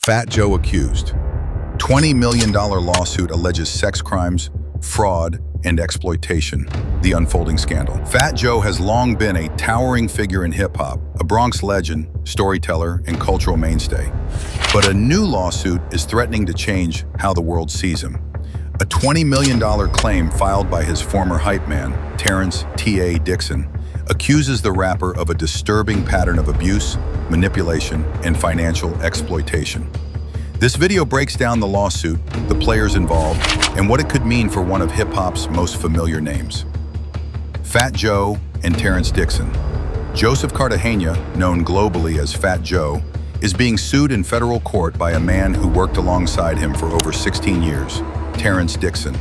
Fat Joe accused. $20 million lawsuit alleges sex crimes, fraud, and exploitation, the unfolding scandal. Fat Joe has long been a towering figure in hip-hop, a Bronx legend, storyteller, and cultural mainstay. But a new lawsuit is threatening to change how the world sees him. A $20 million claim filed by his former hype man, Terrence T.A. Dixon, accuses the rapper of a disturbing pattern of abuse, manipulation, and financial exploitation. This video breaks down the lawsuit, the players involved, and what it could mean for one of hip-hop's most familiar names. Fat Joe and Terrence Dixon. Joseph Cartagena, known globally as Fat Joe, is being sued in federal court by a man who worked alongside him for over 16 years, Terrence Dixon.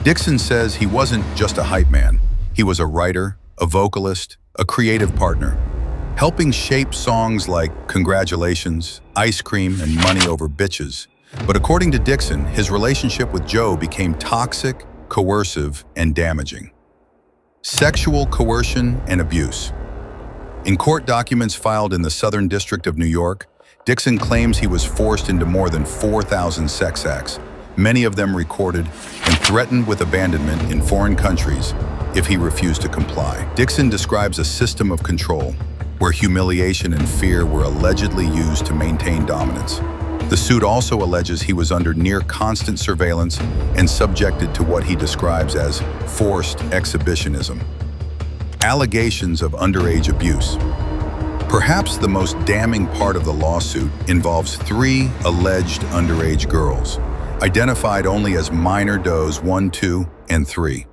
Dixon says he wasn't just a hype man. He was a writer, a vocalist, a creative partner, helping shape songs like Congratulations, Ice Cream, and Money Over Bitches. But according to Dixon, his relationship with Joe became toxic, coercive, and damaging. Sexual coercion and abuse. In court documents filed in the Southern District of New York, Dixon claims he was forced into more than 4,000 sex acts, many of them recorded, and threatened with abandonment in foreign countries if he refused to comply. Dixon describes a system of control where humiliation and fear were allegedly used to maintain dominance. The suit also alleges he was under near constant surveillance and subjected to what he describes as forced exhibitionism. Allegations of underage abuse. Perhaps the most damning part of the lawsuit involves 3 alleged underage girls, identified only as Minor Does 1, 2, and 3.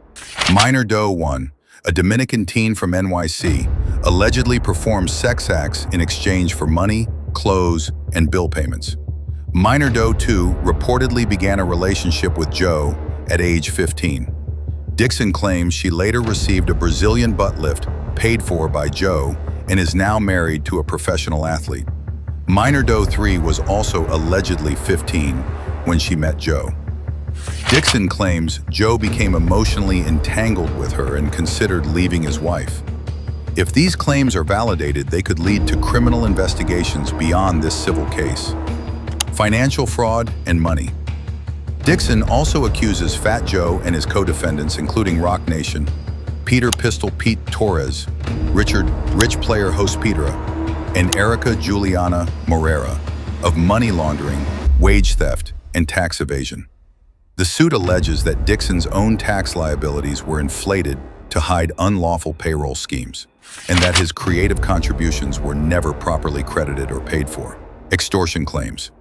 Minor Doe 1, a Dominican teen from NYC, allegedly performed sex acts in exchange for money, clothes, and bill payments. Minor Doe 2 reportedly began a relationship with Joe at age 15. Dixon claims she later received a Brazilian butt lift paid for by Joe and is now married to a professional athlete. Minor Doe 3 was also allegedly 15 when she met Joe. Dixon claims Joe became emotionally entangled with her and considered leaving his wife. If these claims are validated, they could lead to criminal investigations beyond this civil case. Financial fraud and money. Dixon also accuses Fat Joe and his co-defendants, including Roc Nation, Peter Pistol Pete Torres, Richard Rich Player Hospedra, and Erica Juliana Morera, of money laundering, wage theft, and tax evasion. The suit alleges that Dixon's own tax liabilities were inflated to hide unlawful payroll schemes, and that his creative contributions were never properly credited or paid for. Extortion claims.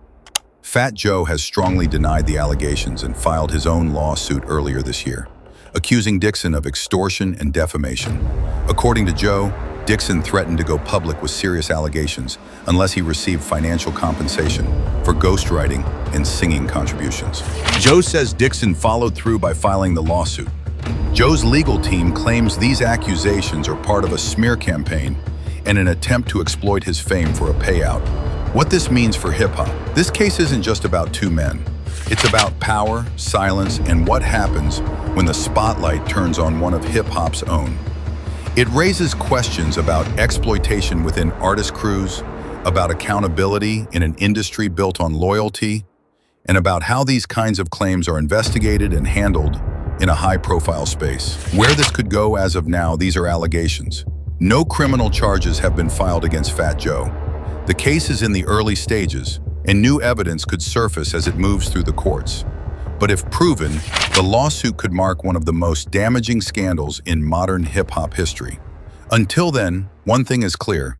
Fat Joe has strongly denied the allegations and filed his own lawsuit earlier this year, accusing Dixon of extortion and defamation. According to Joe, Dixon threatened to go public with serious allegations unless he received financial compensation for ghostwriting and singing contributions. Joe says Dixon followed through by filing the lawsuit. Joe's legal team claims these accusations are part of a smear campaign and an attempt to exploit his fame for a payout. What this means for hip-hop: this case isn't just about 2 men. It's about power, silence, and what happens when the spotlight turns on one of hip-hop's own. It raises questions about exploitation within artist crews, about accountability in an industry built on loyalty, and about how these kinds of claims are investigated and handled in a high-profile space. Where this could go as of now, these are allegations. No criminal charges have been filed against Fat Joe. The case is in the early stages, and new evidence could surface as it moves through the courts. But if proven, the lawsuit could mark one of the most damaging scandals in modern hip-hop history. Until then, one thing is clear: